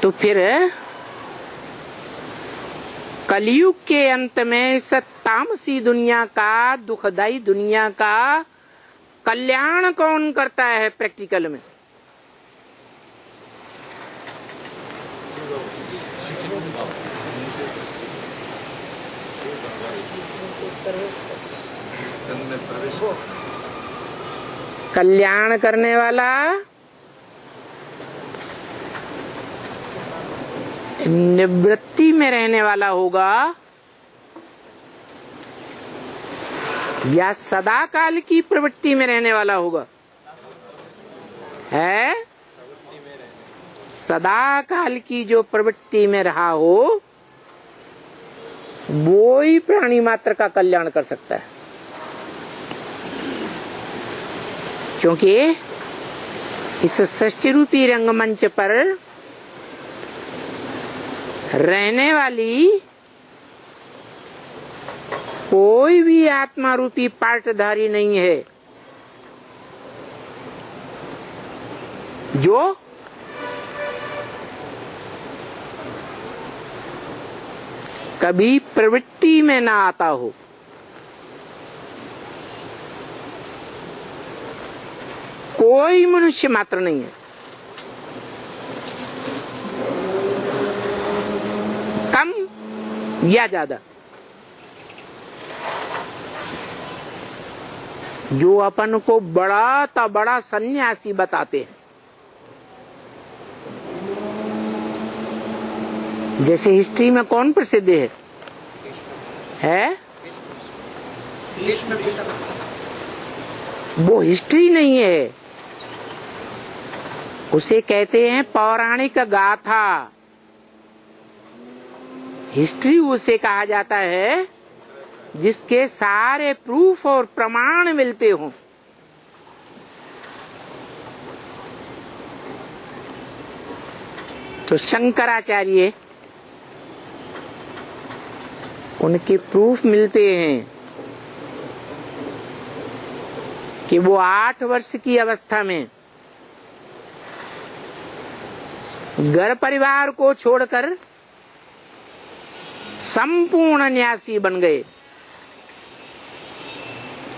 तो फिर कलयुग के अंत में इस तामसी दुनिया का, दुखदाई दुनिया का कल्याण कौन करता है प्रैक्टिकल में? कल्याण करने वाला निवृत्ति में रहने वाला होगा या सदा काल की प्रवृत्ति में रहने वाला होगा? है सदा काल की जो प्रवृत्ति में रहा हो वो ही प्राणी मात्र का कल्याण कर सकता है, क्योंकि इस सृष्टि रूपी रंगमंच पर रहने वाली कोई भी आत्मा रूपी पार्टधारी नहीं है जो कभी प्रवृत्ति में ना आता हो। कोई मनुष्य मात्र नहीं है। कम या ज्यादा जो अपन को बड़ा ता बड़ा सन्यासी बताते हैं, जैसे हिस्ट्री में कौन प्रसिद्ध है? वो हिस्ट्री नहीं है, उसे कहते हैं पौराणिक गाथा। हिस्ट्री उसे कहा जाता है जिसके सारे प्रूफ और प्रमाण मिलते हों। तो शंकराचार्य, उनके प्रूफ मिलते हैं कि वो 8 वर्ष की अवस्था में घर परिवार को छोड़कर संपूर्ण न्यासी बन गए।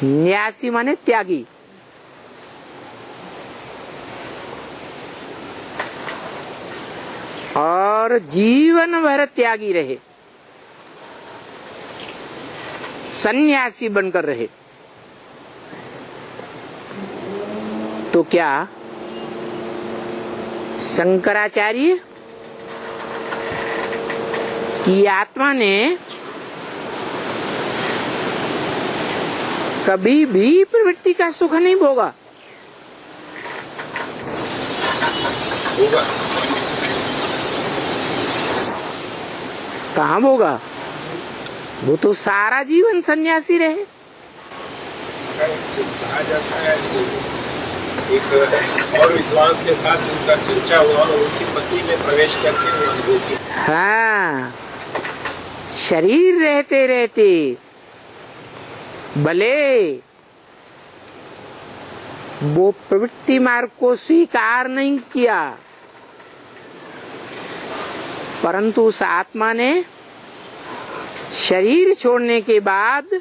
न्यासी माने त्यागी। और जीवन भर त्यागी रहे, सन्यासी बनकर रहे। तो क्या शंकराचार्य की आत्मा ने कभी भी प्रवृत्ति का सुख नहीं भोगा? कहाँ भोगा? वो तो सारा जीवन सन्यासी रहे। कहा जाता है एक और विद्वांस के साथ उनका चर्चा हुआ और उनकी पत्नी में प्रवेश करके वो अनुभव किया। हाँ, शरीर रहते रहते भले वो प्रवृत्ति मार्ग को स्वीकार नहीं किया, परंतु उस आत्मा ने शरीर छोड़ने के बाद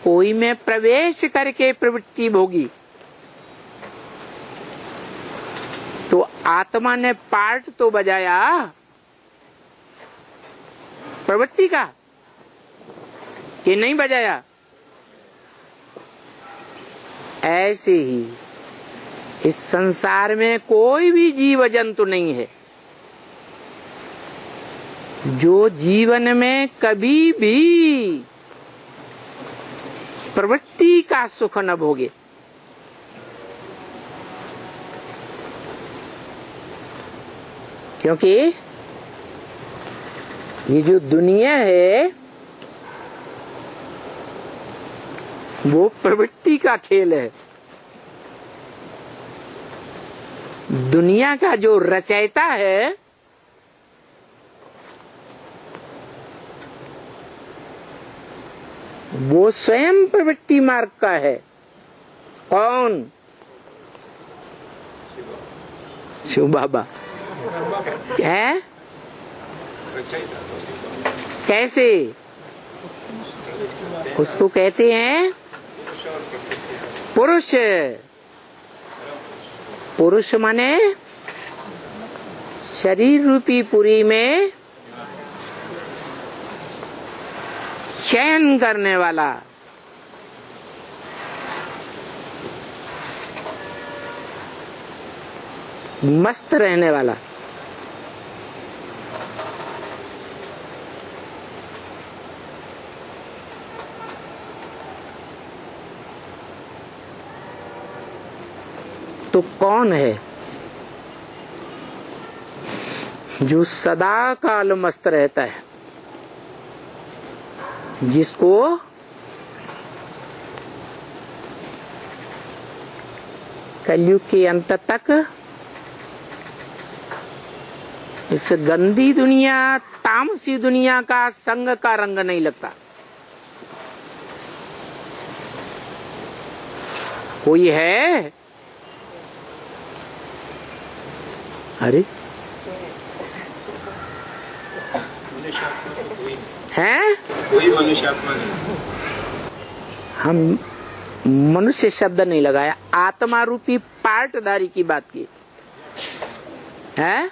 कोई में प्रवेश करके प्रवृत्ति भोगी। तो आत्मा ने पार्ट तो बजाया प्रवृत्ति का, कि नहीं बजाया? ऐसे ही इस संसार में कोई भी जीव जंतु नहीं है जो जीवन में कभी भी प्रवृत्ति का सुख न भोगे। क्योंकि ये जो दुनिया है वो प्रवृत्ति का खेल है। दुनिया का जो रचयिता है वो स्वयं प्रवृत्ति मार्ग का है। कौन? शिव बाबा है कैसे? उसको कहते हैं पुरुष। पुरुष माने शरीर रूपी पुरी में शयन करने वाला। मस्त रहने वाला। तो कौन है जो सदा काल मस्त रहता है, जिसको कलयुग के अंत तक इस गंदी दुनिया, तामसी दुनिया का संग का रंग नहीं लगता? कोई है? अरे हैं? कोई मनुष्य आत्मा नहीं। हम मनुष्य शब्द नहीं लगाया, आत्मा रूपी पार्टदारी की बात की है।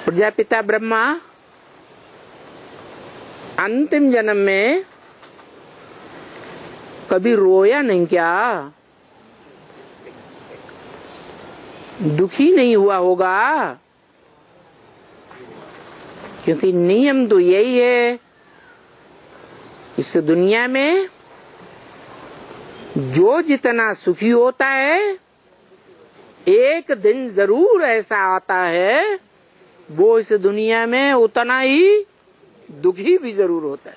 प्रजापिता ब्रह्मा अंतिम जन्म में कभी रोया नहीं क्या? दुखी नहीं हुआ होगा? क्योंकि नियम तो यही है, इस दुनिया में जो जितना सुखी होता है, एक दिन जरूर ऐसा आता है वो इस दुनिया में उतना ही दुखी भी जरूर होता है।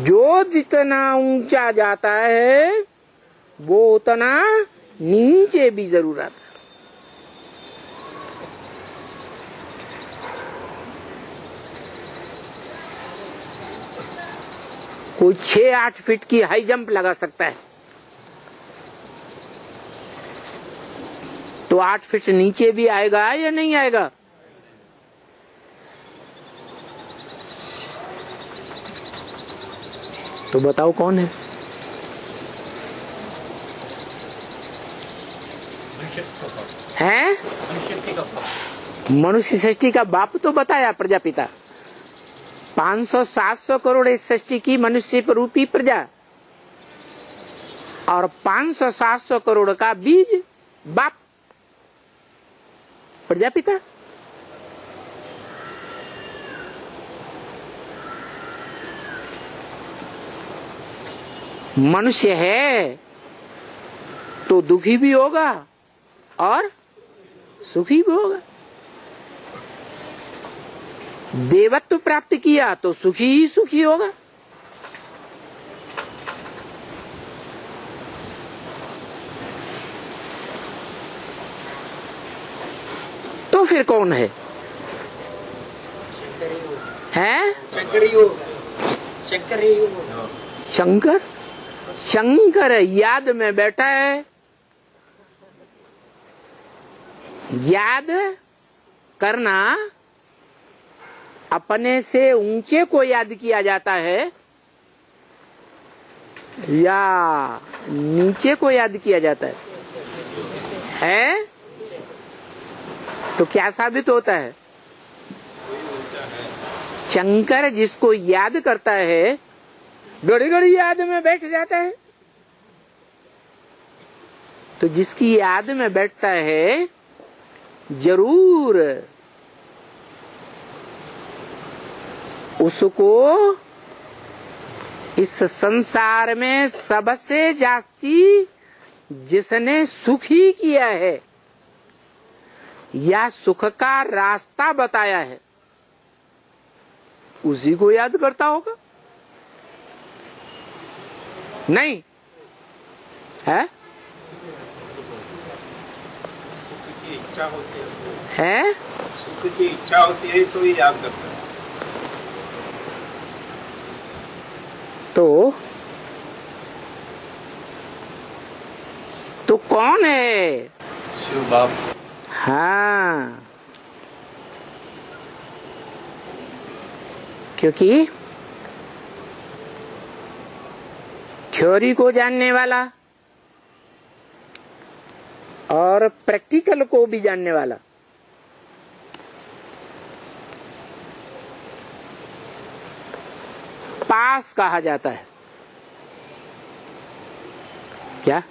जो जितना ऊंचा जाता है वो उतना नीचे भी जरूर आता है। कोई 6-8 फीट की हाई जंप लगा सकता है, तो 8 फीट नीचे भी आएगा या नहीं आएगा? तो बताओ कौन है? हैं? मनुष्य सृष्टि का बाप तो बताया प्रजापिता। 500-700 करोड़ इस सृष्टि की मनुष्य रूपी प्रजा, और 500-700 करोड़ का बीज बाप प्रजापिता। मनुष्य है तो दुखी भी होगा और सुखी भी होगा। देवत्व प्राप्त किया तो सुखी ही सुखी होगा। तो फिर कौन है? हैं? शंकर। शंकर याद में बैठा है। याद करना अपने से ऊंचे को याद किया जाता है या नीचे को याद किया जाता है? तो क्या साबित होता है? शंकर जिसको याद करता है घड़ी घड़ी याद में बैठ जाता है। तो जिसकी याद में बैठता है जरूर उसको इस संसार में सबसे जास्ती जिसने सुखी किया है या सुख का रास्ता बताया है उसी को याद करता होगा। नहीं है? सुख की इच्छा होती है? सुख की इच्छा होती है तो ही याद करता है। तो तो कौन है? शिव बाप। हाँ, क्योंकि थ्योरी को जानने वाला और प्रैक्टिकल को भी जानने वाला पास कहा जाता है। क्या?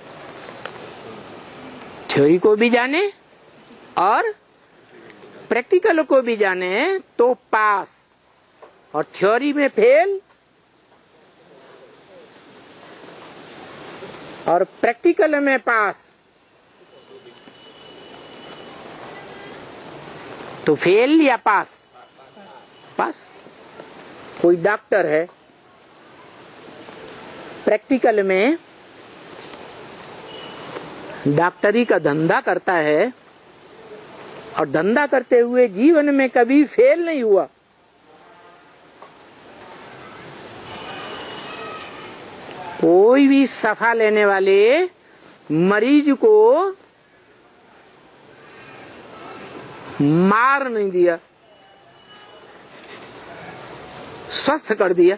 थ्योरी को भी जाने और प्रैक्टिकल को भी जाने तो पास, और थ्योरी में फेल और प्रैक्टिकल में पास। तो फेल या पास? पास। कोई डॉक्टर है, प्रैक्टिकल में डॉक्टरी का धंधा करता है और धंधा करते हुए जीवन में कभी फेल नहीं हुआ। कोई भी सफा लेने वाले मरीज को मार नहीं दिया, स्वस्थ कर दिया।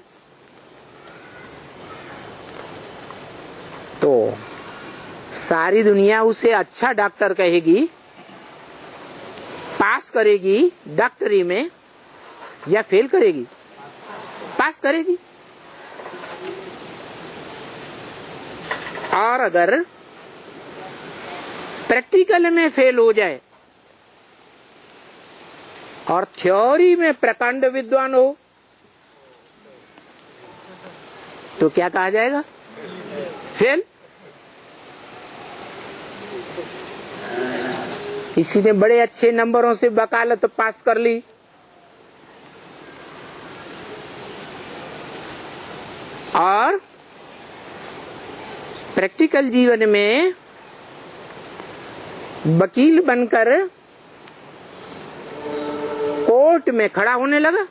तो सारी दुनिया उसे अच्छा डॉक्टर कहेगी, पास करेगी डॉक्टरी में, या फेल करेगी? पास करेगी। और अगर प्रैक्टिकल में फेल हो जाए और थ्योरी में प्रकांड विद्वान हो तो क्या कहा जाएगा? फेल। किसी ने बड़े अच्छे नंबरों से वकालत पास कर ली, और प्रैक्टिकल जीवन में वकील बनकर कोर्ट में खड़ा होने लगा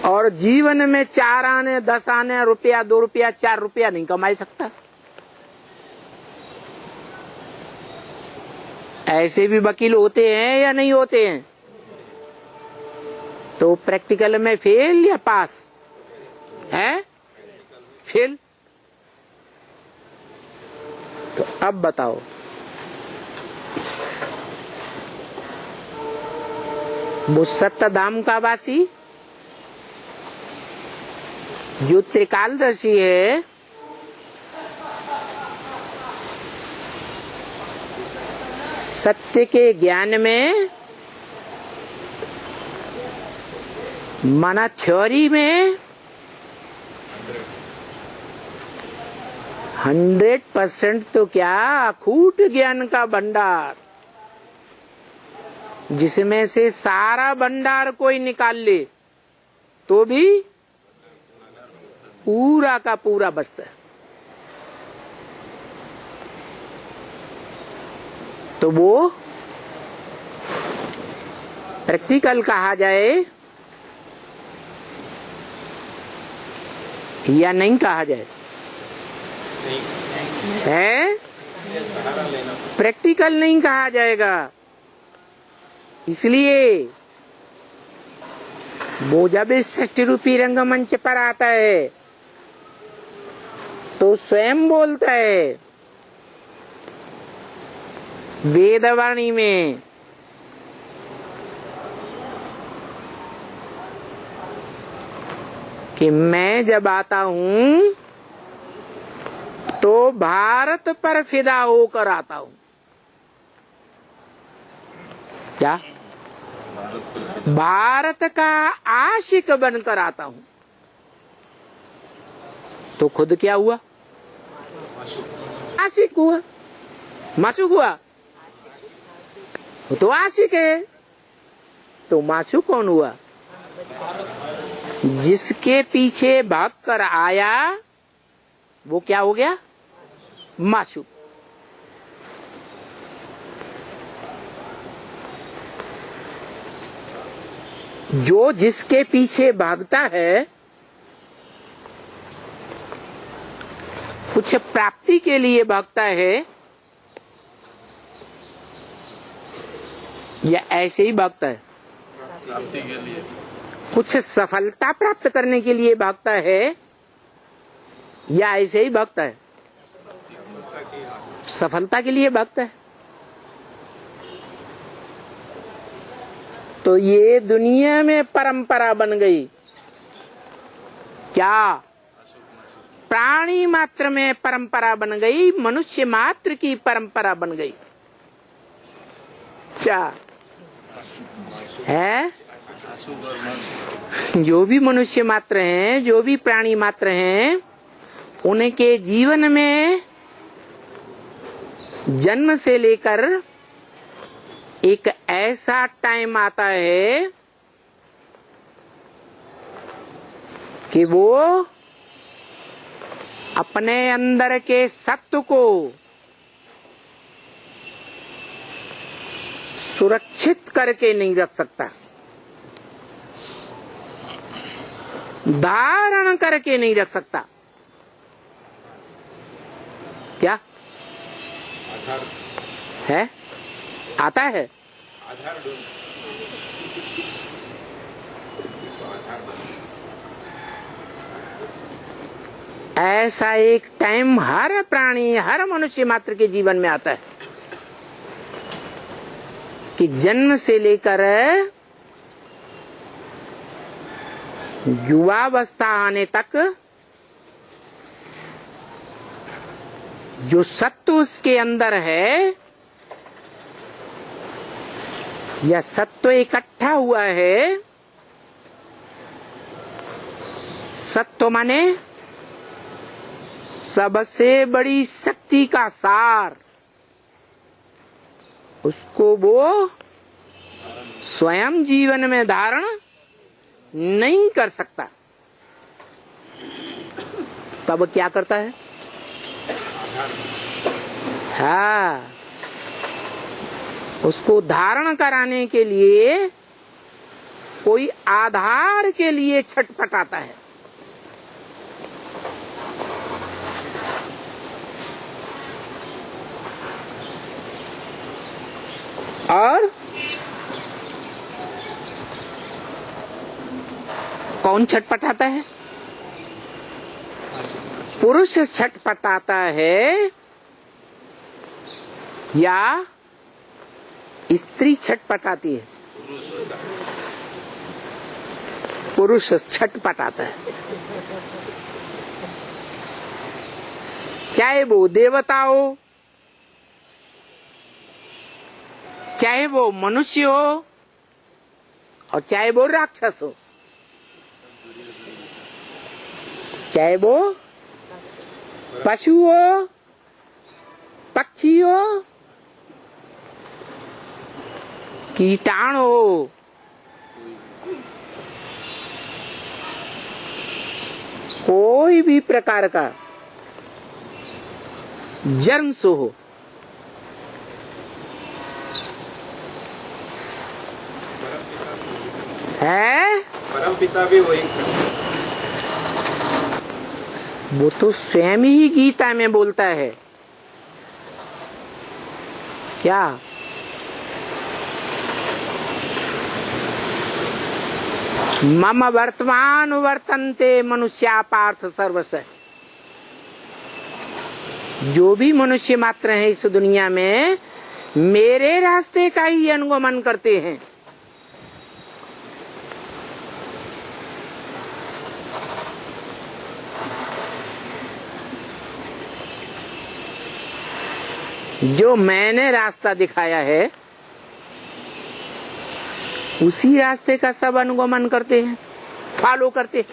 और जीवन में 4 आने 10 आने रुपया 2 रुपया 4 रुपया नहीं कमा सकता। ऐसे भी वकील होते हैं या नहीं होते हैं? तो प्रैक्टिकल में फेल या पास है? फेल। तो अब बताओ, वो सत्यधाम का वासी जो त्रिकालदर्शी है, सत्य के ज्ञान में, माना थ्योरी में 100% तो क्या, अखूट ज्ञान का भंडार, जिसमें से सारा भंडार कोई निकाल ले तो भी पूरा का पूरा बचता है। तो वो प्रैक्टिकल कहा जाए या नहीं कहा जाए? है? प्रैक्टिकल नहीं कहा जाएगा। इसलिए वो जब इस 60 रूपी रंगमंच पर आता है तो स्वयं बोलता है वेदवाणी में, कि मैं जब आता हूं तो भारत पर फिदा होकर आता हूं। क्या? भारत का आशिक बनकर आता हूं। तो खुद क्या हुआ? आशिक हुआ, माशूक हुआ। वो तो आशिक है, तो माशूक कौन हुआ? जिसके पीछे भाग कर आया वो क्या हो गया? माशूक। जो जिसके पीछे भागता है कुछ प्राप्ति के लिए भागता है या ऐसे ही भागता है? प्राप्ति के लिए। कुछ सफलता प्राप्त करने के लिए भागता है या ऐसे ही भागता है? सफलता के लिए भागता है। तो ये दुनिया में परंपरा बन गई। क्या? प्राणी मात्र में परंपरा बन गई, मनुष्य मात्र की परंपरा बन गई। क्या है? जो भी मनुष्य मात्र हैं, जो भी प्राणी मात्र हैं, उनके जीवन में जन्म से लेकर एक ऐसा टाइम आता है कि वो अपने अंदर के सत्व को सुरक्षित करके नहीं रख सकता, धारण करके नहीं रख सकता। क्या आधार है? आता है आधार ऐसा एक टाइम हर प्राणी, हर मनुष्य मात्र के जीवन में आता है कि जन्म से लेकर युवावस्था आने तक जो सत्व उसके अंदर है या सत्व इकट्ठा हुआ है, सत्व माने सबसे बड़ी शक्ति का सार, उसको वो स्वयं जीवन में धारण नहीं कर सकता। तब क्या करता है? हाँ, उसको धारण कराने के लिए कोई आधार के लिए छटपटाता है। और कौन छटपटाता है? पुरुष छटपटाता है या स्त्री छटपटाती है? पुरुष छटपटाता है। चाहे वो देवता हो, चाहे वो मनुष्य हो, और चाहे वो राक्षस हो, चाहे वो पशु हो, पक्षी हो, कीटाणु हो, कोई भी प्रकार का जर्म्स हो, है परम पिता भी वही। वो तो स्वयं ही गीता में बोलता है। क्या? मम वर्तमान वर्तन्ते मनुष्या पार्थ सर्वश। जो भी मनुष्य मात्र है इस दुनिया में मेरे रास्ते का ही अनुगमन करते हैं। जो मैंने रास्ता दिखाया है उसी रास्ते का सब अनुगमन करते हैं, फॉलो करते हैं।